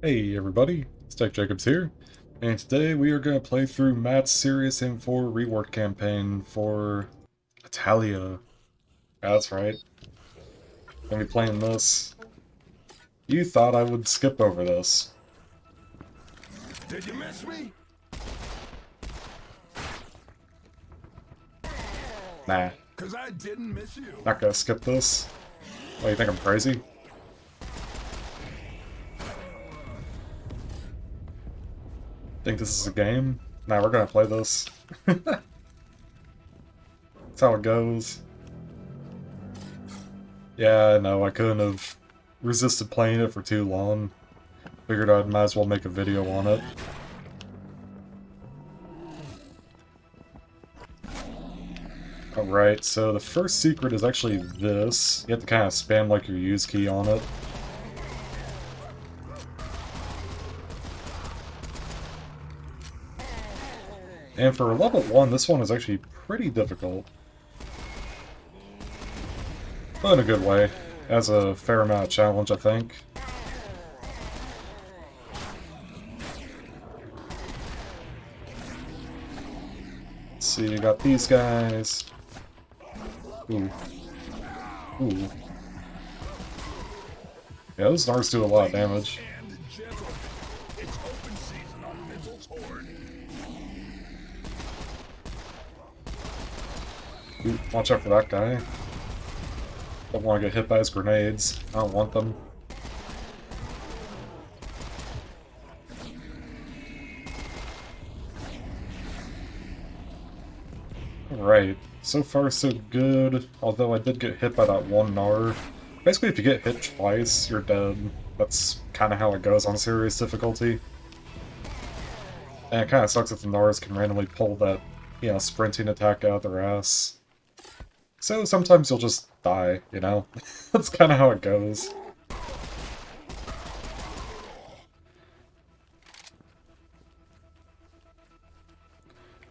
Hey everybody, Stack Jacobs here, and today we are going to play through Matt's Serious M4 Rework campaign for Italia. That's right, gonna be playing this. You thought I would skip over this. Did you miss me? Nah, 'Cause I didn't miss you. not gonna skip this. What, you think I'm crazy? Think this is a game? Nah, we're gonna play this. That's how it goes. Yeah, I know, I couldn't have resisted playing it for too long. Figured I might as well make a video on it. Alright, so the first secret is actually this. You have to kind of spam like your use key on it. And for level 1, this one is actually pretty difficult. But in a good way. Has a fair amount of challenge, I think. Let's see, you got these guys. Ooh. Ooh. Yeah, those Nars do a lot of damage. Ooh, watch out for that guy. Don't want to get hit by his grenades. I don't want them. Alright, so far so good, although I did get hit by that one Gnar. Basically, if you get hit twice, you're dead. That's kind of how it goes on serious difficulty. And it kind of sucks if the Gnars can randomly pull that, you know, sprinting attack out of their ass. So sometimes you'll just die, you know? That's kind of how it goes.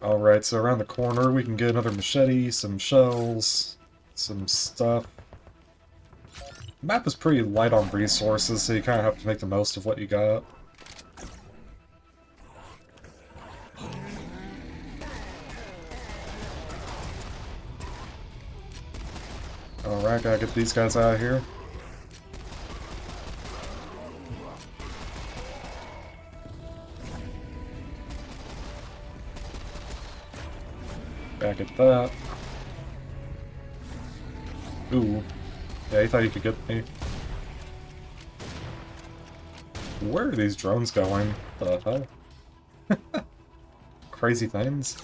Alright, so around the corner we can get another machete, some shells, some stuff. The map is pretty light on resources, so you kind of have to make the most of what you got. Alright, gotta get these guys out of here. Back at that. Ooh. Yeah, he thought he could get me. Where are these drones going? The hell? Crazy things.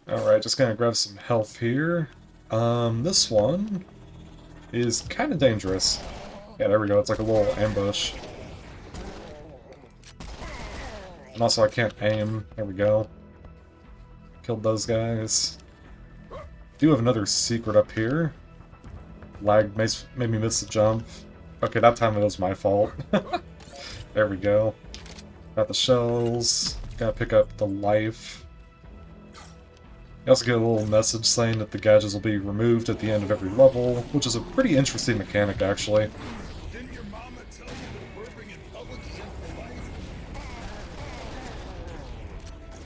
Alright, just gonna grab some health here. This one is kind of dangerous. Yeah, there we go, it's like a little ambush. And also I can't aim. There we go. Killed those guys. Do have another secret up here. Lag made me miss the jump. Okay, that time it was my fault. There we go. Got the shells. Gotta pick up the life. You also get a little message saying that the gadgets will be removed at the end of every level, which is a pretty interesting mechanic, actually. Didn't your mama tell you that we're bringing public in for life?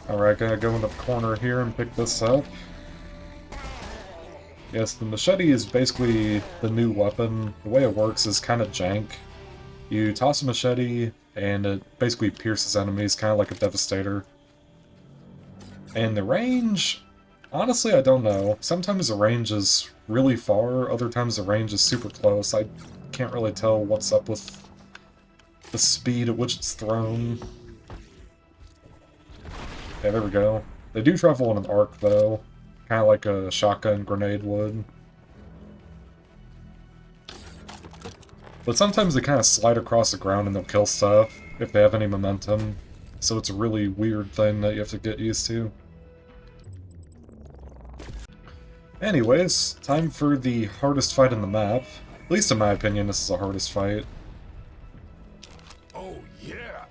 Alright, gonna go in the corner here and pick this up. Yes, the machete is basically the new weapon. The way it works is kind of jank. You toss a machete, and it basically pierces enemies, kind of like a Devastator. And the range... Honestly, I don't know. Sometimes the range is really far, other times the range is super close. I can't really tell what's up with the speed at which it's thrown. Yeah, there we go. They do travel in an arc, though. Kind of like a shotgun grenade would. But sometimes they kind of slide across the ground and they'll kill stuff, if they have any momentum. So it's a really weird thing that you have to get used to. Anyways, time for the hardest fight in the map. At least in my opinion, this is the hardest fight. Oh, yeah.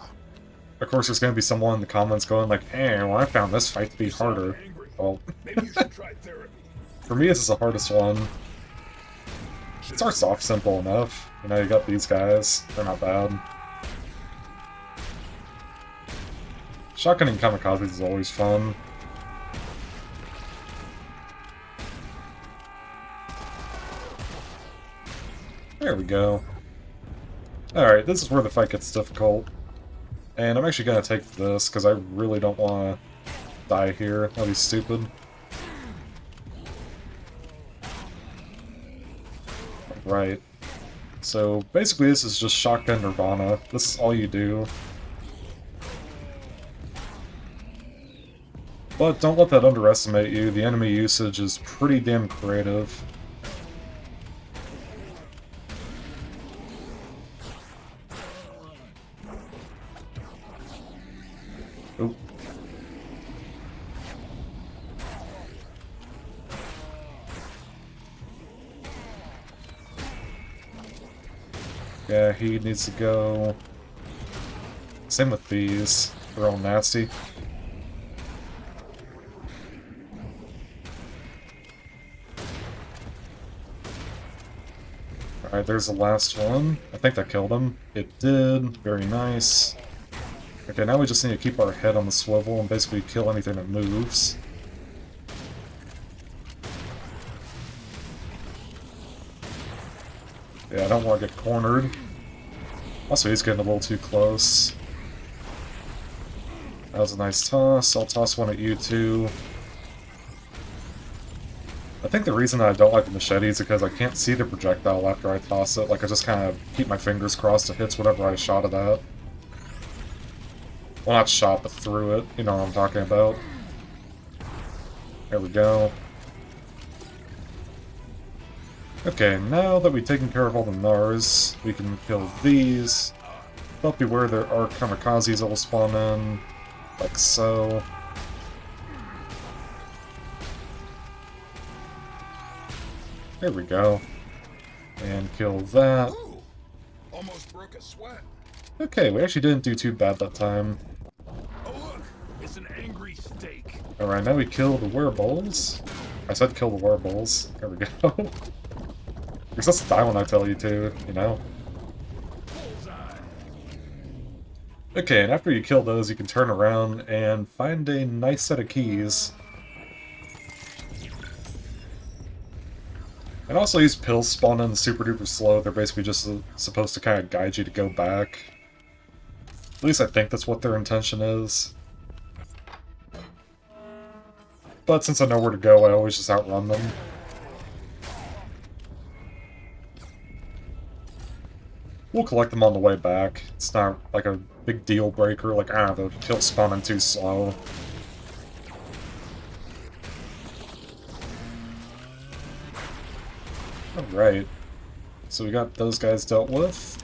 Of course, there's going to be someone in the comments going like, "Eh, well, I found this fight to be harder." Well, Maybe you should try therapy. for me, this is the hardest one. starts off simple enough. You know, you got these guys. They're not bad. Shotgunning kamikazes is always fun. There we go. Alright, this is where the fight gets difficult. And I'm actually going to take this, because I really don't want to die here. That'd be stupid. Right. So, basically this is just shotgun nirvana. This is all you do. But don't let that underestimate you. The enemy usage is pretty damn creative. Oop. Yeah, he needs to go. Same with these. They're all nasty. Alright, there's the last one. I think that killed him. It did. Very nice. Okay, now we just need to keep our head on the swivel and basically kill anything that moves. Yeah, I don't want to get cornered. Also, he's getting a little too close. That was a nice toss. I'll toss one at you too. I think the reason I don't like the machete is because I can't see the projectile after I toss it. Like, I just kind of keep my fingers crossed it hits whatever I shot it at. Well, not shot, but through it. You know what I'm talking about. There we go. Okay, now that we've taken care of all the Nars, we can kill these. But beware there are kamikazes that will spawn in, like so. There we go. And kill that. Ooh, almost broke a sweat. Okay, we actually didn't do too bad that time. Oh look, it's an angry steak. Alright, now we kill the wereballs. I said kill the wereballs. There we go. You're supposed to die when I tell you to, you know? Bullseye. Okay, and after you kill those, you can turn around and find a nice set of keys. And also these pills spawn in super duper slow. They're basically just supposed to kind of guide you to go back. At least I think that's what their intention is. But since I know where to go, I always just outrun them. We'll collect them on the way back. It's not like a big deal breaker, like, the kills spawning too slow. Alright. So we got those guys dealt with.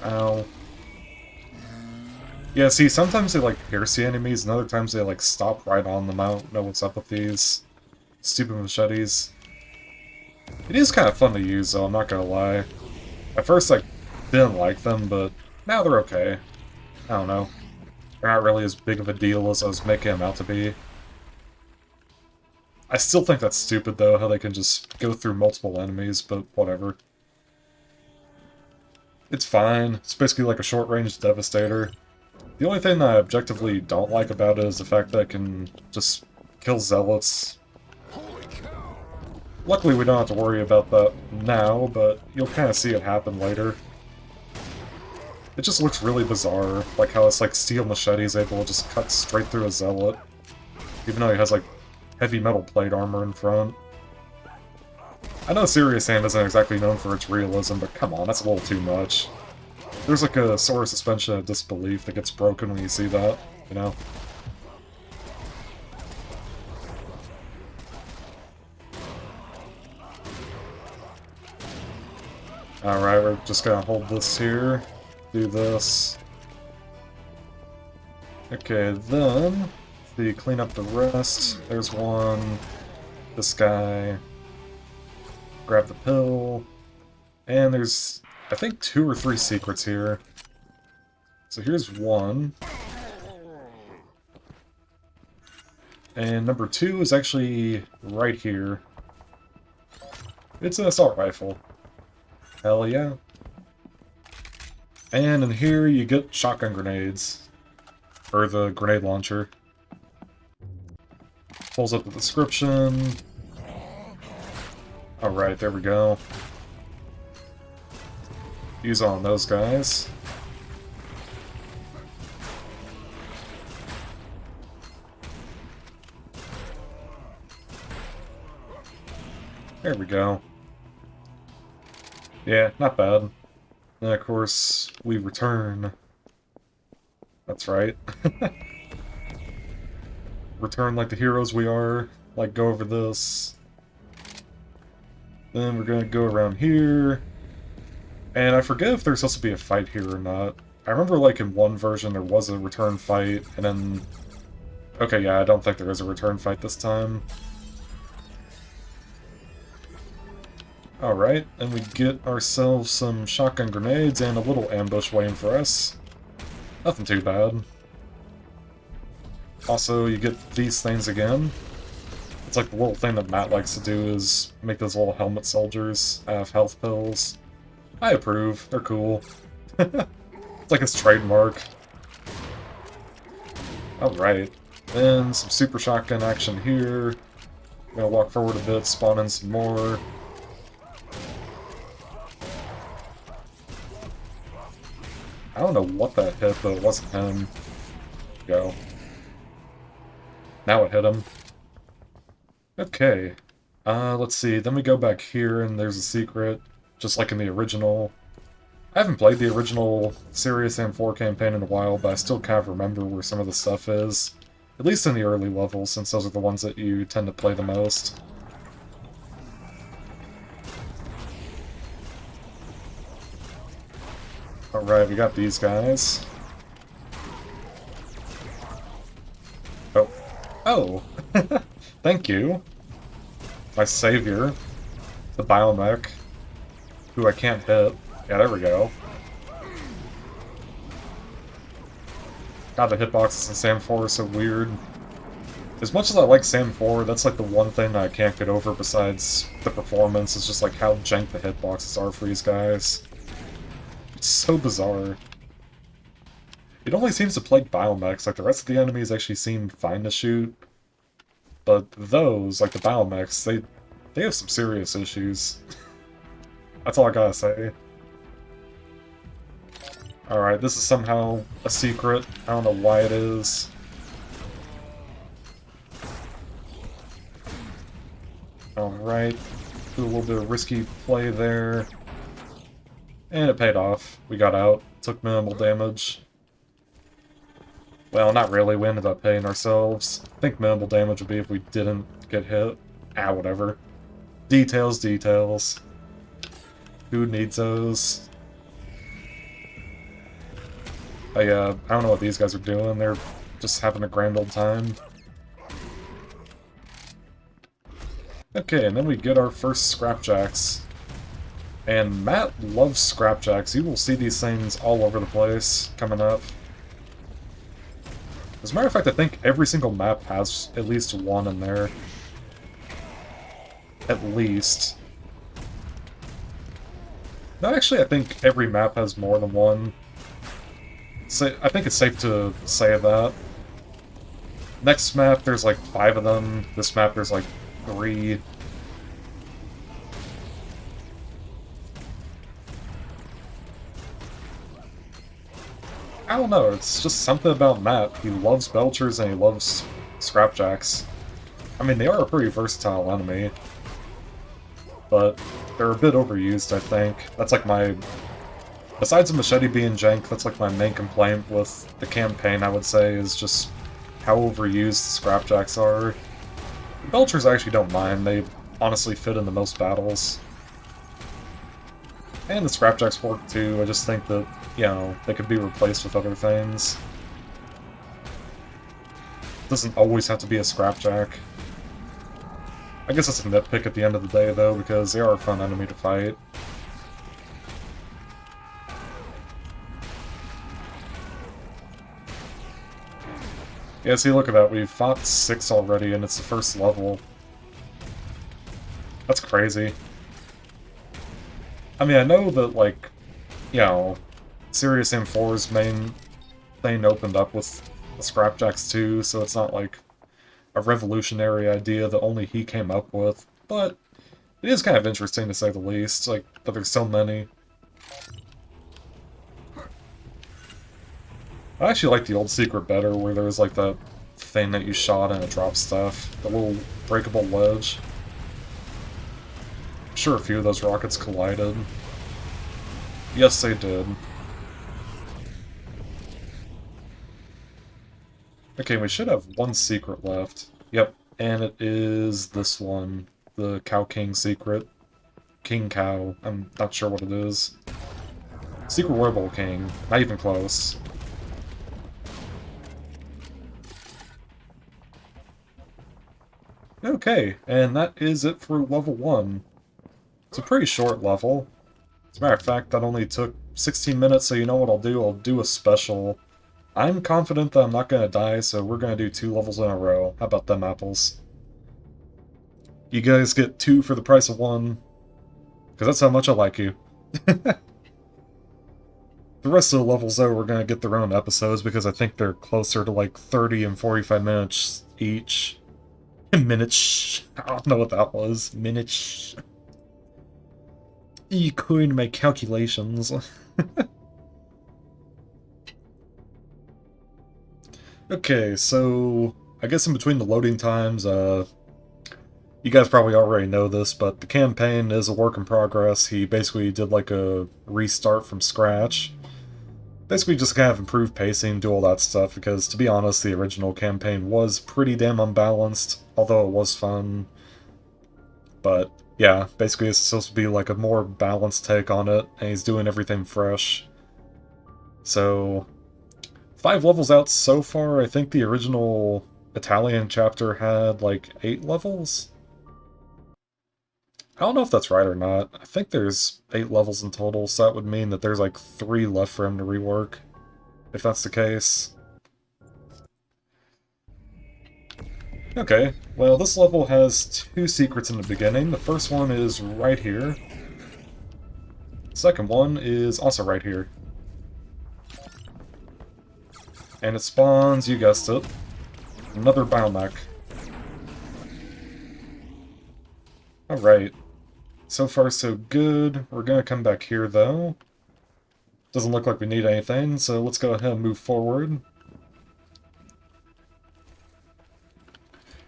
Ow. Yeah, see, sometimes they, like, pierce the enemies, and other times they, like, stop right on them. I don't know what's up with these stupid machetes. It is kind of fun to use, though, I'm not gonna lie. At first, I didn't like them, but now they're okay. I don't know. They're not really as big of a deal as I was making them out to be. I still think that's stupid, though, how they can just go through multiple enemies, but whatever. It's fine. It's basically like a short-range Devastator. The only thing I objectively don't like about it is the fact that it can just kill Zealots. Holy cow. Luckily we don't have to worry about that now, but you'll kind of see it happen later. It just looks really bizarre, like how it's like steel machete is able to just cut straight through a Zealot, even though he has like heavy metal plate armor in front. I know Serious Sam isn't exactly known for its realism, but come on, that's a little too much. There's like a sort of suspension of disbelief that gets broken when you see that, you know? Alright, we're just gonna hold this here, do this. Okay, then, if we clean up the rest, there's one, this guy, grab the pill, and there's, I think, 2 or 3 secrets here. So here's one. And number 2 is actually right here. It's an assault rifle. Hell yeah. And in here you get shotgun grenades. Or the grenade launcher. Pulls up the description. Alright, there we go. Use on those guys. There we go. Yeah, not bad. Then of course, we return. That's right. Return like the heroes we are. Like, go over this. Then we're gonna go around here. And I forget if there's supposed to be a fight here or not. I remember, like, in one version there was a return fight, and then... Okay, yeah, I don't think there is a return fight this time. Alright, and we get ourselves some shotgun grenades and a little ambush waiting for us. Nothing too bad. Also, you get these things again. It's like the little thing that Matt likes to do is make those little helmet soldiers out of health pills. I approve. They're cool. It's like his trademark. Alright. Then some super shotgun action here. I'm gonna walk forward a bit, spawn in some more. I don't know what that hit, but it wasn't him. Go. Now it hit him. Okay. Let's see. Then we go back here and there's a secret. Just like in the original. I haven't played the original Serious M4 campaign in a while, but I still kind of remember where some of the stuff is. At least in the early levels, since those are the ones that you tend to play the most. Alright, we got these guys. Oh. Oh! Thank you. My savior. The biomech. Who I can't hit. Yeah, there we go. God, the hitboxes in SAM 4 are so weird. As much as I like SAM 4, that's like the one thing I can't get over besides the performance, is just like how jank the hitboxes are for these guys. It's so bizarre. It only seems to plague biomechs, like the rest of the enemies actually seem fine to shoot. But those, like the biomechs, they have some serious issues. That's all I gotta say. Alright, this is somehow a secret. I don't know why it is. Alright. Do a little bit of risky play there. And it paid off. We got out. Took minimal damage. Well, not really. We ended up paying ourselves. I think minimal damage would be if we didn't get hit. Ah, whatever. Details, details. Who needs those? I don't know what these guys are doing. They're just having a grand old time. Okay, and then we get our first scrapjacks. And Matt loves scrapjacks. You will see these things all over the place coming up. As a matter of fact, I think every single map has at least one in there. At least. No, actually, I think every map has more than one. So, I think it's safe to say that. Next map, there's like 5 of them. This map, there's like 3. I don't know, it's just something about Matt. He loves Belchers and he loves Scrapjacks. I mean, they are a pretty versatile enemy. But they're a bit overused, I think. That's like my... Besides the machete being jank, that's like my main complaint with the campaign, I would say, is just how overused the Scrapjacks are. The Belchers I actually don't mind, they honestly fit into most battles. And the Scrapjacks work too, I just think that, you know, they could be replaced with other things. It doesn't always have to be a Scrapjack. I guess it's a nitpick at the end of the day, though, because they are a fun enemy to fight. Yeah, see, look at that. We've fought 6 already, and it's the first level. That's crazy. I mean, I know that, like, you know, Serious M4's main thing opened up with the Scrapjacks too, so it's not like a revolutionary idea that only he came up with, but it is kind of interesting to say the least, like, that there's so many. I actually like the old secret better, where there was like that thing that you shot and it dropped stuff, the little breakable ledge. I'm sure a few of those rockets collided. Yes, they did. Okay, we should have one secret left. Yep, and it is this one. The Cow King secret. King Cow. I'm not sure what it is. Secret Werewolf King. Not even close. Okay, and that is it for level 1. It's a pretty short level. As a matter of fact, that only took 16 minutes, so you know what I'll do? I'll do a special. I'm confident that I'm not going to die, so we're going to do 2 levels in a row. How about them apples? You guys get 2 for the price of 1, because that's how much I like you. The rest of the levels, though, we're going to get their own episodes, because I think they're closer to like 30 and 45 minutes each. Minutes. I don't know what that was. Minutes. You couldn't make calculations. Okay, so I guess in between the loading times, you guys probably already know this, but the campaign is a work in progress. He basically did like a restart from scratch. Basically just kind of improved pacing, do all that stuff, because to be honest, the original campaign was pretty damn unbalanced, although it was fun. But yeah, basically it's supposed to be like a more balanced take on it, and he's doing everything fresh. So, 5 levels out so far. I think the original Italian chapter had like 8 levels? I don't know if that's right or not. I think there's 8 levels in total, so that would mean that there's like 3 left for him to rework, if that's the case. Okay, well this level has 2 secrets in the beginning. The first one is right here. The second one is also right here. And it spawns, you guessed it, another biomech. Alright. So far so good. We're gonna come back here though. Doesn't look like we need anything, so let's go ahead and move forward.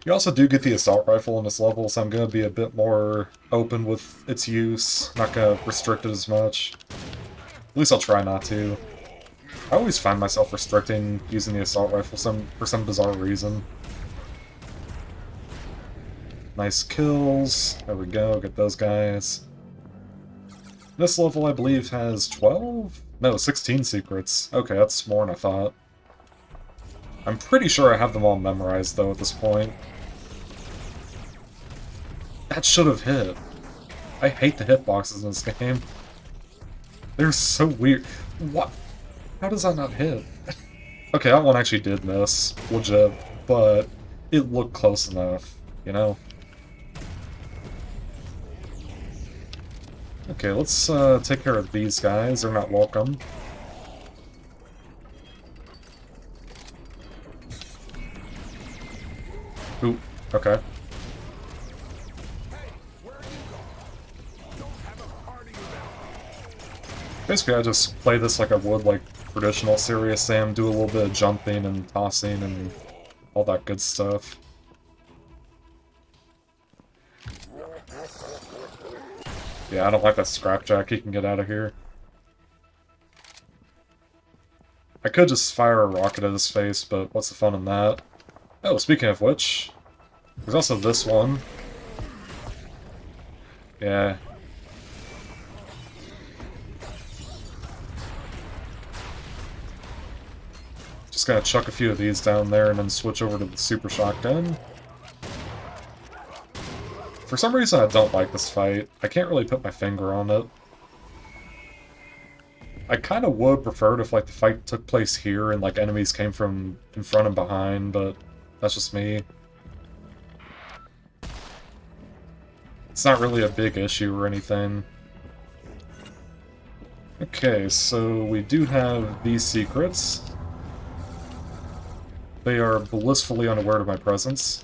You also do get the assault rifle in this level, so I'm gonna be a bit more open with its use. Not gonna restrict it as much. At least I'll try not to. I always find myself restricting using the assault rifle for some bizarre reason. Nice kills. There we go, get those guys. This level, I believe, has 12? No, 16 secrets. Okay, that's more than I thought. I'm pretty sure I have them all memorized, though, at this point. That should have hit. I hate the hitboxes in this game. They're so weird. What? How does that not hit? Okay, that one actually did miss, legit, but it looked close enough, you know? Okay, let's take care of these guys. They're not welcome. Ooh, okay. Basically, I just play this like I would like traditional Serious Sam, do a little bit of jumping and tossing and all that good stuff. Yeah, I don't like that Scrapjack. He can get out of here. I could just fire a rocket at his face, but what's the fun in that? Oh, speaking of which, there's also this one. Yeah. Just gonna chuck a few of these down there and then switch over to the Super Shotgun. For some reason I don't like this fight. I can't really put my finger on it. I kind of would prefer it if like the fight took place here and like enemies came from in front and behind, but that's just me. It's not really a big issue or anything. Okay, so we do have these secrets. They are blissfully unaware of my presence.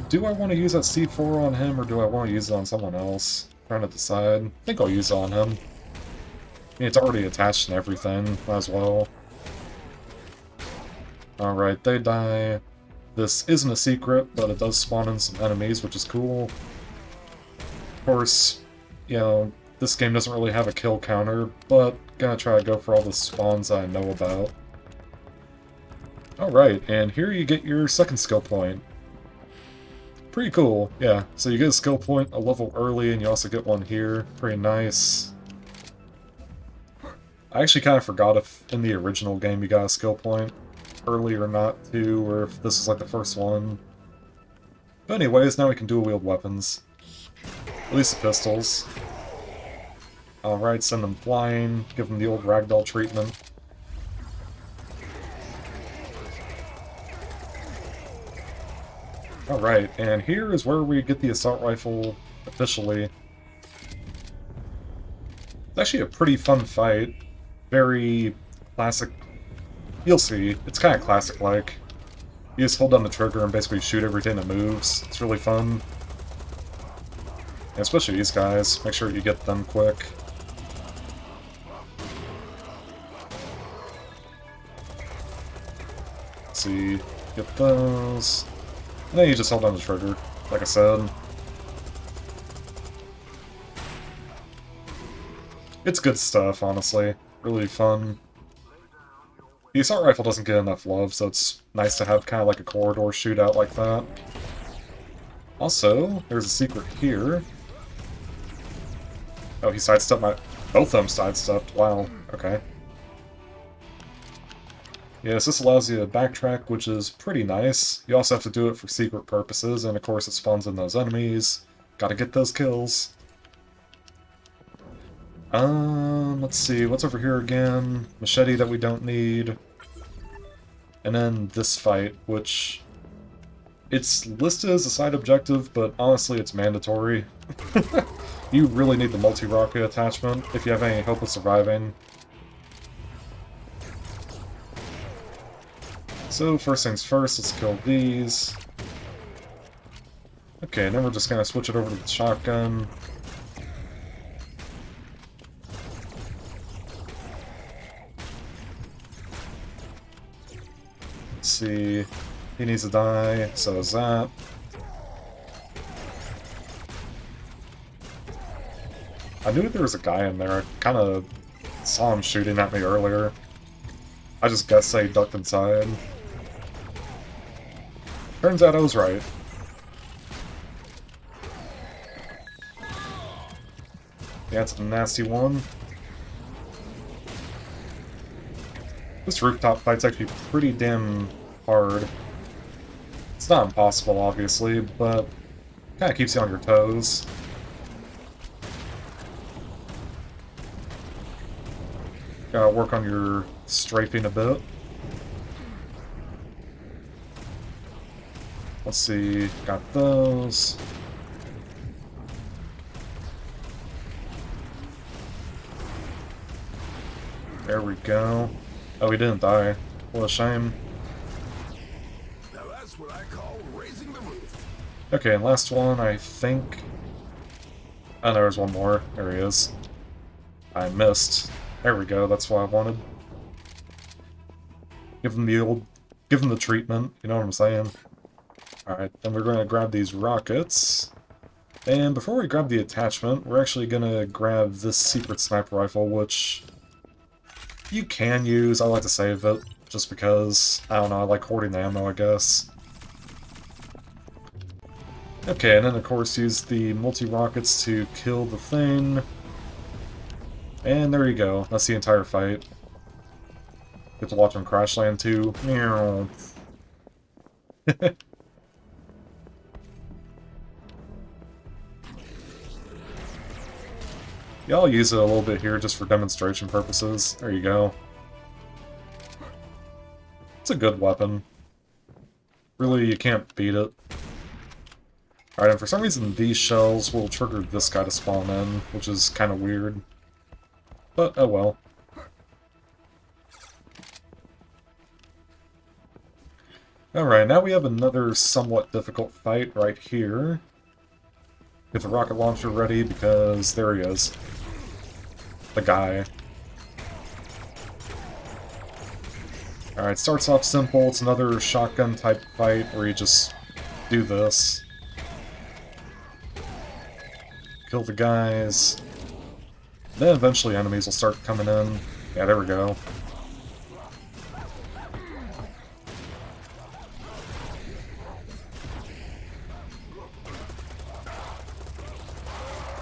Do I want to use that C4 on him, or do I want to use it on someone else? I'm trying to decide. I think I'll use it on him. I mean, it's already attached and everything. Might as well. Alright, they die. This isn't a secret, but it does spawn in some enemies, which is cool. Of course, you know, this game doesn't really have a kill counter, but gonna try to go for all the spawns I know about. Alright, and here you get your second skill point. Pretty cool, yeah. So you get a skill point a level early, and you also get one here. Pretty nice. I actually kind of forgot if in the original game you got a skill point early or not, too, or if this is like the first one. But anyways, now we can dual-wield weapons. At least the pistols. Alright, send them flying, give them the old ragdoll treatment. Alright, and here is where we get the assault rifle officially. It's actually a pretty fun fight. Very classic. You'll see, it's kind of classic-like. You just hold down the trigger and basically shoot everything that moves. It's really fun. And especially these guys, make sure you get them quick. Let's see, get those. And then you just hold down the trigger, like I said. It's good stuff, honestly. Really fun. The assault rifle doesn't get enough love, so it's nice to have kind of like a corridor shootout like that. Also, there's a secret here. Oh, he sidestepped my... Both of them sidestepped. Wow, okay. Yes, this allows you to backtrack, which is pretty nice. You also have to do it for secret purposes, and of course it spawns in those enemies. Gotta get those kills. Let's see, what's over here again? Machete that we don't need. And then this fight, which... It's listed as a side objective, but honestly it's mandatory. You really need the multi-rocket attachment if you have any hope of surviving. So, first things first, let's kill these. Okay, then we're just gonna switch it over to the shotgun. Let's see, he needs to die, so does that. I knew there was a guy in there, I kinda saw him shooting at me earlier. I just guessed that he ducked inside. Turns out I was right. Yeah, it's a nasty one. This rooftop fight's actually pretty damn hard. It's not impossible, obviously, but kinda keeps you on your toes. Gotta work on your strafing a bit. Let's see, got those. There we go. Oh, he didn't die. What a shame. Now that's what I call raising the roof. Okay, and last one, I think... Oh, there was one more. There he is. I missed. There we go, that's what I wanted. Give him the old... Give him the treatment, you know what I'm saying? Alright, then we're gonna grab these rockets. And before we grab the attachment, we're actually gonna grab this secret sniper rifle, which... you can use. I like to save it, just because, I don't know, I like hoarding the ammo, I guess. Okay, and then of course use the multi-rockets to kill the thing. And there you go, that's the entire fight. Get to watch him crash land too. Meow. Yeah, I'll use it a little bit here just for demonstration purposes. There you go. It's a good weapon. Really, you can't beat it. Alright, and for some reason these shells will trigger this guy to spawn in, which is kind of weird. But, oh well. Alright, now we have another somewhat difficult fight right here. Get the rocket launcher ready, because there he is. The guy. Alright, starts off simple. It's another shotgun type fight where you just do this. Kill the guys. Then eventually enemies will start coming in. Yeah, there we go.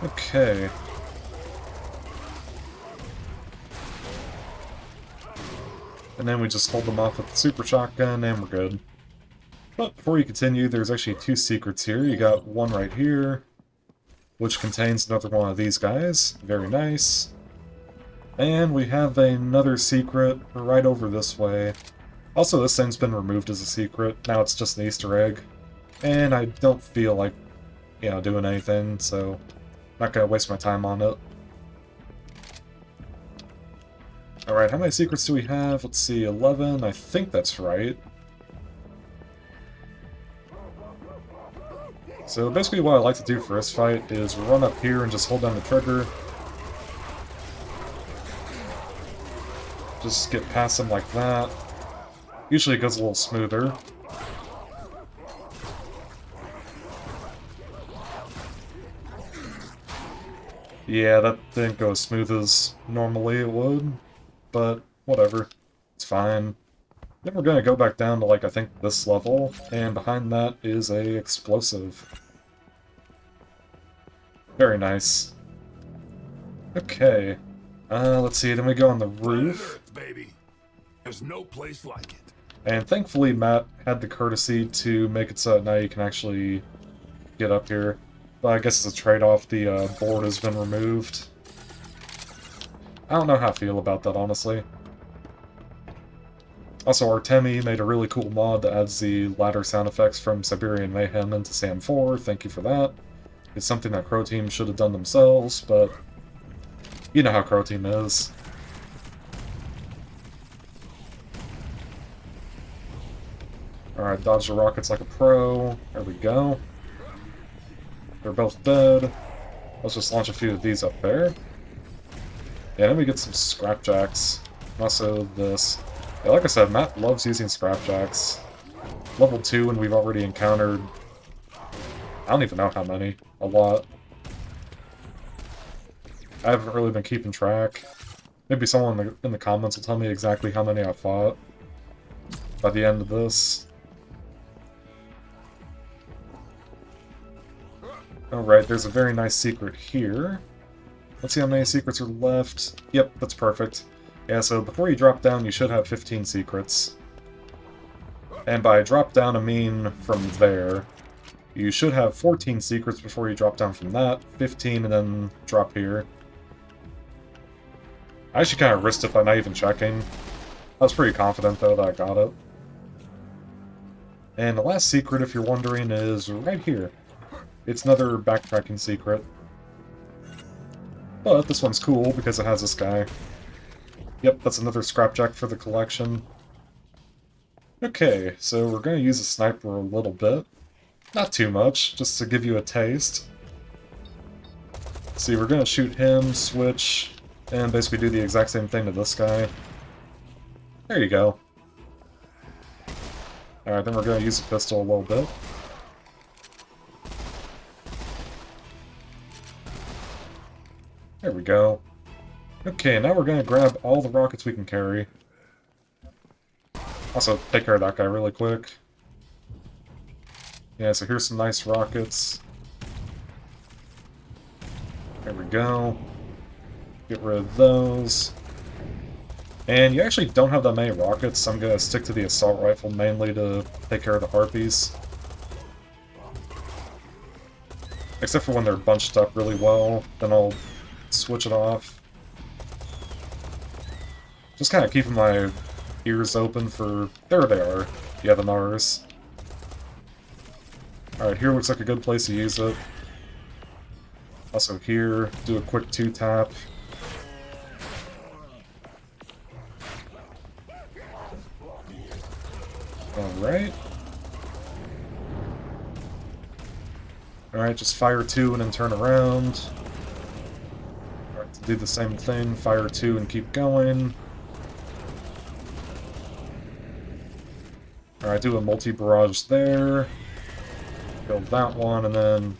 Okay. And then we just hold them off with the super shotgun and we're good. But before you continue, there's actually 2 secrets here. You got one right here, which contains another one of these guys. Very nice. And we have another secret right over this way. Also, this thing's been removed as a secret. Now it's just an Easter egg. And I don't feel like, you know, doing anything, so I'm not gonna waste my time on it. Alright, how many secrets do we have? Let's see, 11. I think that's right. So basically what I like to do for this fight is run up here and just hold down the trigger. Just get past them like that. Usually it goes a little smoother. Yeah, that didn't go as smooth as normally it would, but whatever. It's fine. Then we're gonna go back down to, like, I think this level, and behind that is a explosive. Very nice. Okay. Let's see, then we go on the roof. Baby. There's no place like it. And thankfully Matt had the courtesy to make it so that now you can actually get up here. But I guess it's a trade-off, the board has been removed. I don't know how I feel about that, honestly. Also, Artemi made a really cool mod that adds the ladder sound effects from Siberian Mayhem into Sam 4. Thank you for that. It's something that Crow Team should have done themselves, but you know how Crow Team is. Alright, dodge the rockets like a pro. There we go. They're both dead. Let's just launch a few of these up there. Yeah, then we get some scrapjacks. Also this. Yeah, like I said, Matt loves using scrapjacks. Level 2, and we've already encountered... I don't even know how many. A lot. I haven't really been keeping track. Maybe someone in the comments will tell me exactly how many I fought by the end of this. Alright, there's a very nice secret here. Let's see how many secrets are left. Yep, that's perfect. Yeah, so before you drop down, you should have 15 secrets. And by drop down, I mean from there. You should have 14 secrets before you drop down from that, 15, and then drop here. I actually kind of risked it by not even checking. I was pretty confident, though, that I got it. And the last secret, if you're wondering, is right here. It's another backtracking secret. But this one's cool because it has this guy. Yep, that's another scrapjack for the collection. Okay, so we're going to use a sniper a little bit. Not too much, just to give you a taste. See, we're going to shoot him, switch, and basically do the exact same thing to this guy. There you go. Alright, then we're going to use a pistol a little bit. There we go. Okay, now we're going to grab all the rockets we can carry. Also, take care of that guy really quick. Yeah, so here's some nice rockets. There we go. Get rid of those. And you actually don't have that many rockets, so I'm going to stick to the assault rifle mainly to take care of the harpies. Except for when they're bunched up really well, then I'll switch it off. Just kind of keeping my ears open for... There they are. Yeah, the Nars. Alright, here looks like a good place to use it. Also here, do a quick 2-tap. Alright. Alright, just fire 2 and then turn around. Alright, to do the same thing, fire 2 and keep going. Alright, do a multi-barrage there. Build that one, and then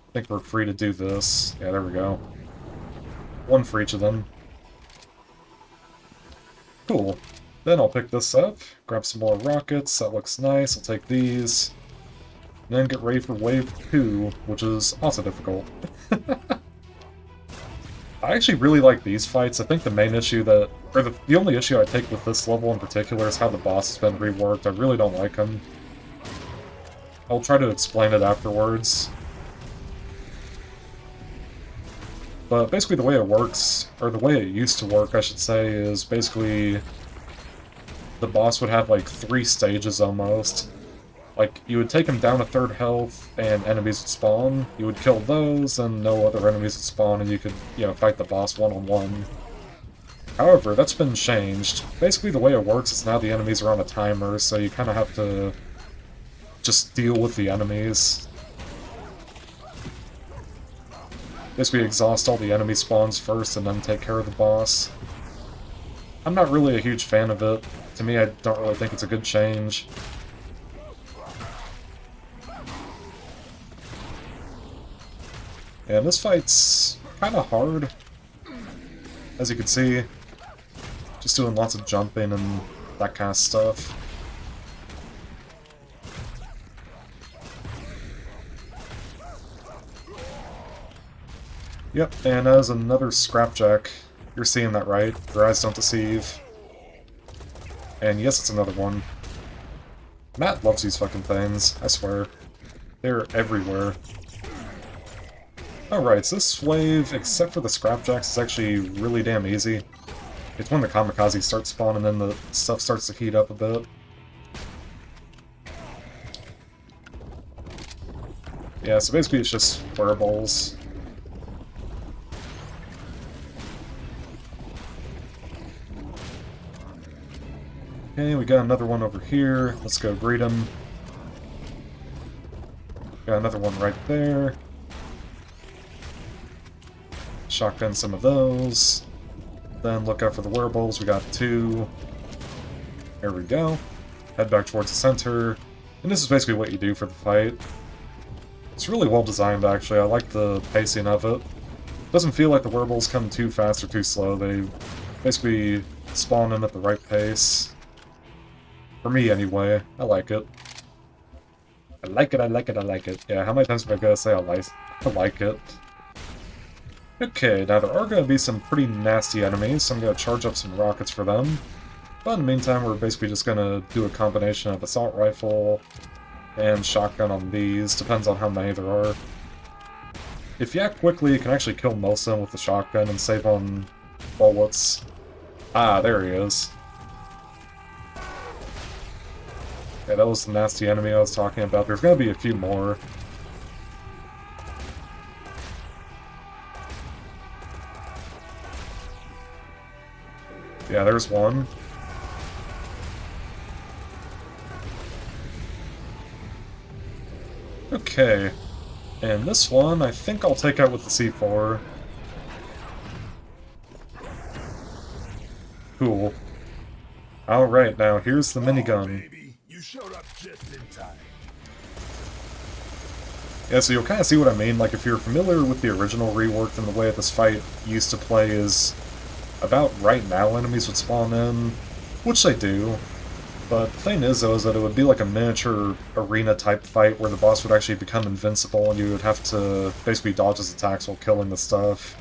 I think we're free to do this. Yeah, there we go. One for each of them. Cool. Then I'll pick this up, grab some more rockets, that looks nice, I'll take these. And then get ready for wave 2, which is also difficult. I actually really like these fights. I think the main issue that, or the only issue I take with this level in particular is how the boss has been reworked. I really don't like him. I'll try to explain it afterwards. But basically the way it works, or the way it used to work, I should say, is basically the boss would have like 3 stages almost. Like, you would take him down to 3rd health, and enemies would spawn. You would kill those, and no other enemies would spawn, and you could, you know, fight the boss one-on-one. However, that's been changed. Basically, the way it works is now the enemies are on a timer, so you kind of have to just deal with the enemies. Basically, exhaust all the enemy spawns first, and then take care of the boss. I'm not really a huge fan of it. To me, I don't really think it's a good change. And this fight's kind of hard, as you can see. Just doing lots of jumping and that kind of stuff. Yep, and as another scrapjack. You're seeing that right. Your eyes don't deceive. And yes, it's another one. Matt loves these fucking things, I swear. They're everywhere. Alright, so this wave, except for the scrapjacks, is actually really damn easy. It's when the kamikaze starts spawning and then the stuff starts to heat up a bit. Yeah, so basically it's just wearables. Okay, we got another one over here. Let's go greet him. Got another one right there. Shotgun some of those. Then look out for the wearables. We got 2. There we go. Head back towards the center. And this is basically what you do for the fight. It's really well designed, actually. I like the pacing of it. Doesn't feel like the wearables come too fast or too slow. They basically spawn in at the right pace. For me, anyway. I like it. I like it, I like it, I like it. Yeah, how many times am I gonna say I like it? Okay, now there are going to be some pretty nasty enemies, so I'm going to charge up some rockets for them. But in the meantime, we're basically just going to do a combination of assault rifle and shotgun on these, depends on how many there are. If you act quickly, you can actually kill most of them with the shotgun and save on bullets. Ah, there he is. Yeah, that was the nasty enemy I was talking about. There's going to be a few more. Yeah, there's one. Okay. And this one, I think I'll take out with the C4. Cool. Alright, now here's the minigun. Baby, you showed up just in time. Yeah, so you'll kind of see what I mean. Like, if you're familiar with the original Reworked and the way this fight used to play is... about right now enemies would spawn in, which they do, but the thing is though is that it would be like a miniature arena type fight where the boss would actually become invincible and you would have to basically dodge his attacks while killing the stuff.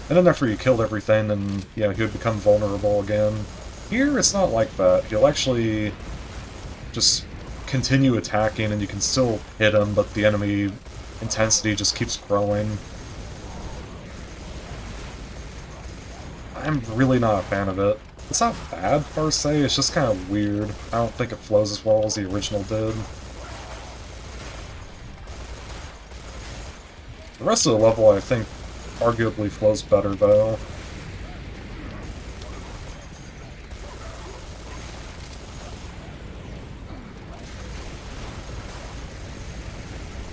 And then after you killed everything, and you know, he would become vulnerable again. Here it's not like that. He'll actually just continue attacking and you can still hit him, but the enemy intensity just keeps growing. I'm really not a fan of it. It's not bad, per se, it's just kind of weird. I don't think it flows as well as the original did. The rest of the level, I think, arguably flows better, though.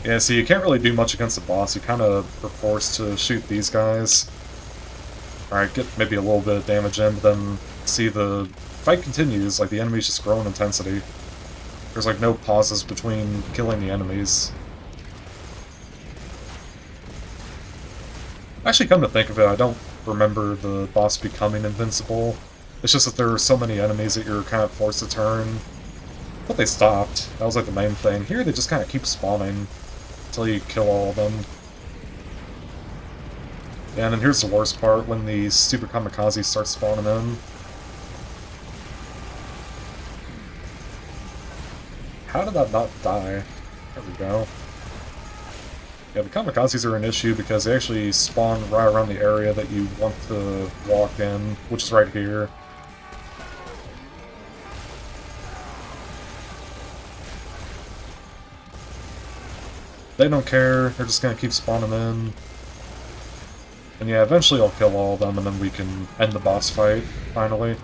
Yeah, see, you can't really do much against the boss. You kind of are forced to shoot these guys. Alright, get maybe a little bit of damage in, but then see the fight continues, like the enemies just grow in intensity. There's like no pauses between killing the enemies. Actually, come to think of it, I don't remember the boss becoming invincible. It's just that there are so many enemies that you're kind of forced to turn. But they stopped. That was like the main thing. Here they just kind of keep spawning until you kill all of them. Yeah, and then here's the worst part, when the stupid kamikazes start spawning in. How did that not die? There we go. Yeah, the kamikazes are an issue because they actually spawn right around the area that you want to walk in, which is right here. They don't care, they're just gonna keep spawning in. And yeah, eventually I'll kill all of them and then we can end the boss fight, finally.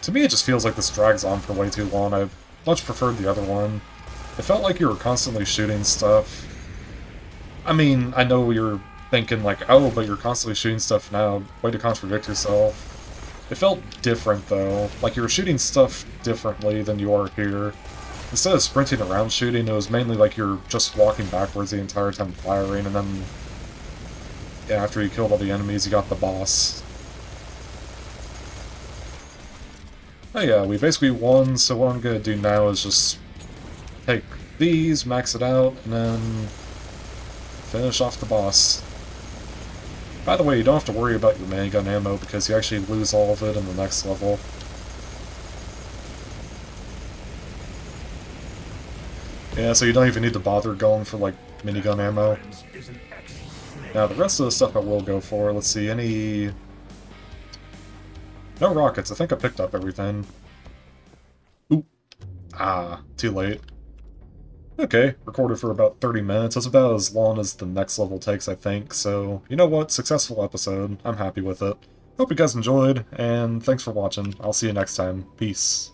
To me it just feels like this drags on for way too long. I much preferred the other one. It felt like you were constantly shooting stuff. I mean, I know you're thinking like, oh, but you're constantly shooting stuff now. Way to contradict yourself. It felt different though. Like you were shooting stuff differently than you are here. Instead of sprinting around shooting, it was mainly like you're just walking backwards the entire time firing, and then yeah, after you killed all the enemies, you got the boss. Oh yeah, we basically won, so what I'm gonna do now is just take these, max it out, and then finish off the boss. By the way, you don't have to worry about your minigun ammo because you actually lose all of it in the next level. Yeah, so you don't even need to bother going for, like, minigun ammo. Now, the rest of the stuff I will go for, let's see, any... No rockets, I think I picked up everything. Oop. Ah, too late. Okay, recorded for about 30 minutes. That's about as long as the next level takes, I think. So, you know what? Successful episode. I'm happy with it. Hope you guys enjoyed, and thanks for watching. I'll see you next time. Peace.